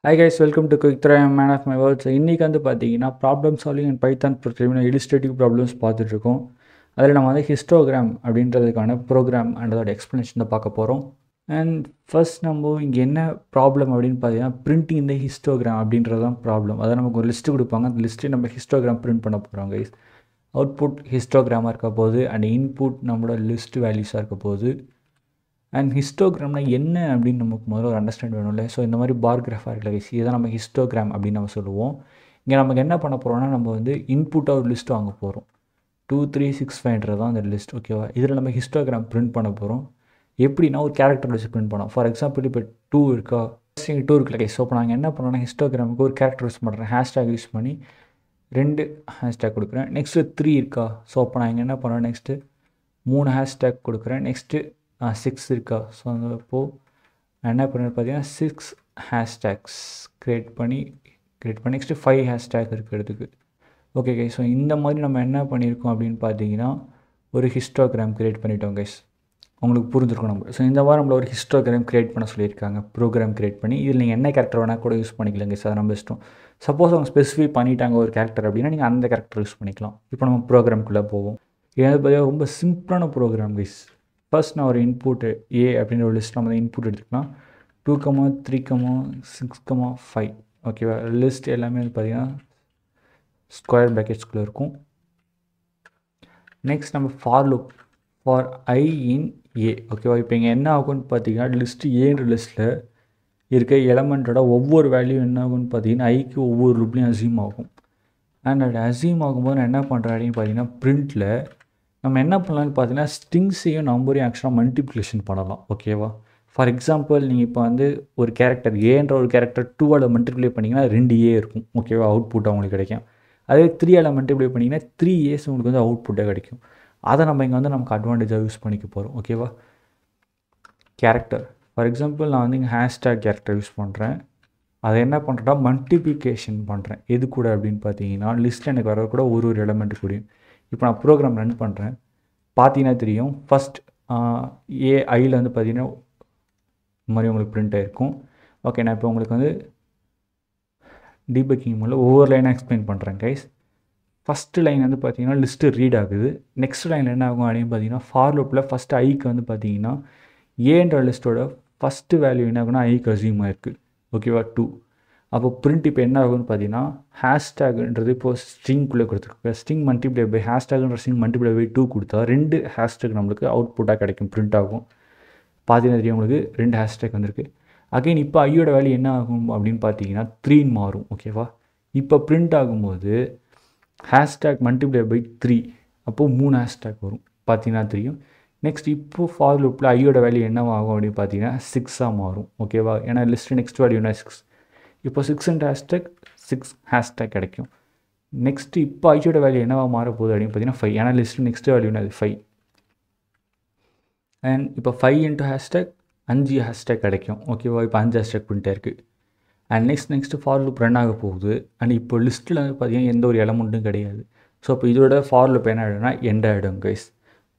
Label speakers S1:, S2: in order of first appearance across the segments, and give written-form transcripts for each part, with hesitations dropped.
S1: Hi guys, welcome to Quick Try. I'm man of my words. இன்னைக்கு வந்து பார்த்தீங்கன்னா problem solving and Python programming illustrative problems பார்த்துட்டு இருக்கோம். அதில் நம்ம வந்து ஹிஸ்டோகிராம் அப்படின்றதுக்கான ப்ரோக்ராம் அண்ட் அதோட எக்ஸ்ப்ளனேஷன் தான் பார்க்க போகிறோம். அண்ட் ஃபர்ஸ்ட் நம்ம இங்கே என்ன ப்ராப்ளம் அப்படின்னு பார்த்தீங்கன்னா பிரிண்டிங் இந்த ஹிஸ்டோகிராம் அப்படின்றது தான் ப்ராப்ளம். அதை நமக்கு ஒரு லிஸ்ட்டு கொடுப்பாங்க. அந்த லிஸ்ட்டு நம்ம ஹிஸ்டோகிராம் பிரிண்ட் பண்ண போகிறோம் கைஸ். அவுட்புட் ஹிஸ்டோகிராமாக இருக்க போகுது அண்ட் இன்புட் நம்மளோட லிஸ்ட் வேல்யூஸாக இருக்க போகுது. அண்ட் ஹிஸ்டோகிராம்னா என்ன அப்படின்னு நமக்கு முதல்ல ஒரு அண்டர்ஸ்டாண்ட் வேணும்ல. ஸோ இந்த மாதிரி பார் கிராஃபாக இருக்கல கைஸ், இதை நம்ம ஹிஸ்டோகிராம் அப்படின்னு நம்ம சொல்லுவோம். இங்கே நமக்கு என்ன பண்ண போகிறோம்னா நம்ம வந்து இன்புட்டாக ஒரு லிஸ்ட் வாங்க போகிறோம். 2365 தான் அந்த லிஸ்ட், ஓகேவா. இதில் நம்ம ஹிஸ்டோகிராம் பிரிண்ட் பண்ண போகிறோம். எப்படின்னா ஒரு கேரக்டர் வச்சு பிரிண்ட் பண்ணோம். ஃபார் எக்ஸாம்பிள் இப்போ 2 இருக்கா, இங்கே 2 இருக்குல்ல கைஸ். ஸோ இப்போ நாங்கள் என்ன பண்ணோன்னா ஹிஸ்டோகிராமுக்கு ஒரு கேரக்டர் யூஸ் பண்ணுறேன். ஹேஷ்டேக் யூஸ் பண்ணி 2 ஹேஷ்டேக் கொடுக்குறேன். நெக்ஸ்ட்டு 3 இருக்கா. ஸோ அப்போ நான் இங்கே என்ன பண்ணுறேன், நெக்ஸ்ட்டு 3 ஹேஷ்டேக் கொடுக்குறேன். நெக்ஸ்ட்டு 6 இருக்கா. ஸோ அந்த இப்போது நான் என்ன பண்ணுறேன் பார்த்தீங்கன்னா 6 ஹேஷ்டேக்ஸ் க்ரியேட் பண்ணி நெக்ஸ்ட்டு 5 ஹேஷ்டேக் இருக்கிறதுக்கு, ஓகே கைஸ். ஸோ இந்த மாதிரி நம்ம என்ன பண்ணியிருக்கோம் அப்படின்னு பார்த்தீங்கன்னா ஒரு ஹிஸ்டோகிராம் க்ரியேட் பண்ணிட்டோம் கைஸ். உங்களுக்கு புரிஞ்சிருக்கும் நம்ம. ஸோ இந்த மாதிரி நம்மள ஒரு ஹிஸ்டோகிராம் க்ரியேட் பண்ண சொல்லியிருக்காங்க, ப்ரோக்ராம் க்ரியேட் பண்ணி. இதில் நீங்கள் என்ன கேரக்டர் வேணால் கூட யூஸ் பண்ணிக்கலாம் கைஸ், அது நம்ம இஷ்டம். சப்போஸ் அவங்க ஸ்பெசிஃபை பண்ணிட்டாங்க ஒரு கேரக்டர் அப்படின்னா நீங்கள் அந்த கேரக்டர் யூஸ் பண்ணிக்கலாம். இப்போ நம்ம ப்ரோக்ராம்குள்ளே போவோம். இது பார்த்தீங்கன்னா ரொம்ப சிம்பிளான ப்ரோக்ராம் கைஸ். ஃபர்ஸ்ட் நான் ஒரு இன்புட்டு ஏ அப்படின்ற ஒரு லிஸ்ட் நம்ம இன்புட் எடுத்துக்கலாம். 2, 3, 6, 5, ஓகேவா. லிஸ்ட் எல்லாமே பார்த்தீங்கன்னா ஸ்கொயர் ப்ராக்கெட்ஸ்குள்ளே இருக்கும். நெக்ஸ்ட் நம்ம ஃபார் லூப் ஃபார் ஐ இன் ஏ, ஓகேவா. இப்போ இங்கே என்ன ஆகும்னு பார்த்தீங்கன்னா லிஸ்ட்டு ஏன்ற லிஸ்ட்டில் இருக்க எலமெண்ட்டோட ஒவ்வொரு வேல்யூ என்ன ஆகும்னு பார்த்தீங்கன்னா ஐக்கு ஒவ்வொரு லூப்லேயும் அசீம் ஆகும். அண்ட் அது அசீம் ஆகும்போது நான் என்ன பண்ணுறேன் அப்படின்னு பார்த்தீங்கன்னா பிரிண்ட்டில் நம்ம என்ன பண்ணலாம்னு பார்த்தீங்கன்னா ஸ்ட்ரிங்ஸையும் நம்பரையும் ஆக்சுவலாக மல்டிப்ளிகேஷன் பண்ணலாம், ஓகேவா. ஃபார் எக்ஸாம்பிள் நீங்கள் இப்போ வந்து ஒரு கேரக்டர் ஏன்ற ஒரு கேரக்டர் 2ஆல் மல்டிப்ளை பண்ணிங்கன்னா 2A இருக்கும், ஓகேவா. அவுட்புட் அவங்களுக்கு கிடைக்கும். அதே 3ஆல் மல்டிப்ளை பண்ணிங்கன்னா 3As உங்களுக்கு வந்து அவுட்புட்டாக கிடைக்கும். அதை நம்ம இங்கே வந்து நமக்கு அட்வான்டேஜாக யூஸ் பண்ணிக்க போகிறோம், ஓகேவா. கேரக்டர் ஃபார் எக்ஸாம்பிள் நான் வந்து இங்கே ஹேஷ்டேக் கேரக்டர் யூஸ் பண்ணுறேன். அதை என்ன பண்ணுறேன்னா மல்டிப்ளிகேஷன் பண்ணுறேன். எது கூட அப்படின்னு பார்த்தீங்கன்னா லிஸ்ட்டில் எனக்கு வரக்கூட ஒரு எலமெண்ட் கூடயும். இப்போ நான் ப்ரோக்ராம் ரன் பண்ணுறேன். பார்த்தீங்கன்னா தெரியும், ஃபஸ்ட் ஐயில் வந்து பார்த்தீங்கன்னா இந்த மாதிரி உங்களுக்கு பிரிண்ட் ஆகிருக்கும். ஓகே, நான் இப்போ உங்களுக்கு வந்து டீபக்கிங் மூலம் ஒவ்வொரு லைனாக எக்ஸ்பிளைன் பண்ணுறேன் கைஸ். ஃபஸ்ட்டு லைன் வந்து பார்த்தீங்கன்னா லிஸ்ட்டு ரீட் ஆகுது. நெக்ஸ்ட் லைனில் என்ன ஆகும் அப்படின்னு பார்த்தீங்கன்னா ஃபார் லூப்பில் ஃபஸ்ட்டு ஐக்கு வந்து பார்த்தீங்கன்னா ஏன்ற லிஸ்ட்டோட ஃபஸ்ட்டு வேல்யூ என்ன ஆகுனா ஐக்கு அசீம் ஆகிருக்கு, ஓகேவா, 2. அப்போ பிரிண்ட் இப்போ என்ன ஆகும்னு பார்த்தீங்கன்னா ஹேஷ்டேக்ன்றது இப்போது ஸ்ட்ரிங்குள்ளே கொடுத்துருக்கு. ஸ்ட்ரிங் மல்டிப்ளை பை ஹேஷ்டேக்ன்ற ஸ்ட்ரிங் மல்டிப்ளை பை 2 கொடுத்தா 2 ஹேஷ்டேக் நம்மளுக்கு அவுட்புட்டாக கிடைக்கும், பிரிண்ட் ஆகும். பார்த்தீங்கன்னா தெரியும் உங்களுக்கு 2 ஹேஷ்டேக் வந்திருக்கு. அகைன் இப்போ ஐயோட வேல்யூ என்ன ஆகும் அப்படின்னு பார்த்தீங்கன்னா 3 மாறும், ஓகேவா. இப்போ பிரிண்ட் ஆகும்போது ஹேஷ்டேக் மல்டிப்ளை பை 3, அப்போது 3 ஹேஷ்டேக் வரும், பார்த்தீங்கன்னா தெரியும். நெக்ஸ்ட் இப்போது ஃபார் லூப்பில் ஐயோட வேல்யூ என்னவாகும் அப்படின்னு பார்த்தீங்கன்னா 6ஆக மாறும், ஓகேவா. ஏன்னா லிஸ்ட்டு நெக்ஸ்ட் வேல்யூனா 6. இப்போ 6 ஹேஷ்டேக் 6 ஹேஷ்டேக் கிடைக்கும். நெக்ஸ்ட்டு இப்போ ஐயோட வேல்யூ என்னவாக மாற போகுது அப்படின்னு பார்த்தீங்கன்னா 5, ஏன்னா லிஸ்ட்டு நெக்ஸ்ட் வேல்யூனா அது 5. அண்ட் இப்போ 5 இன்ட்டு ஹேஷ்டேக் 5 ஹேஷ்டேக் கிடைக்கும், ஓகேவா. இப்போ 5 ஹேஷ்டேக் பிரிண்ட் இருக்குது. And next for loop run ஆக போகுது. அண்ட் இப்போ லிஸ்ட்டில் வந்து பார்த்தீங்கன்னா எந்த ஒரு எலமெண்ட்டும் கிடையாது. ஸோ இப்போ இதோட ஃபார் லூப் என்ன ஆகிடும்னா எண்ட் ஆகிடும் கைஸ்.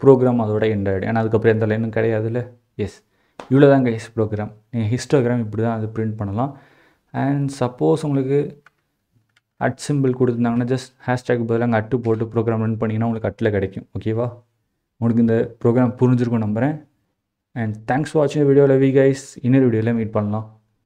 S1: ப்ரோக்ராம் அதோட எண்ட் ஆகிடும், ஏன்னா அதுக்கப்புறம் எந்த லைனும் கிடையாதுல்ல. எஸ், இவ்வளோ தான் கைஸ் ப்ரோக்ராம். நீங்கள் ஹிஸ்டோகிராம் இப்படி தான் அது பிரிண்ட் பண்ணலாம். அண்ட் சப்போஸ் உங்களுக்கு அட் சிம்பிள் கொடுத்துருந்தாங்கன்னா ஜஸ்ட் ஹேஷ்டேக் பதிலாக அங்கே அட்டு போட்டு ப்ரோக்ராம் ரன் பண்ணிங்கன்னா உங்களுக்கு அட்டில் கிடைக்கும், ஓகேவா. உங்களுக்கு இந்த ப்ரோக்ராம் புரிஞ்சிருக்கும் நம்புகிறேன். அண்ட் தேங்க்ஸ் ஃபார் வாட்சிங் வீடியோ. Love you guys. இன்னொரு வீடியோவில் மீட் பண்ணலாம்.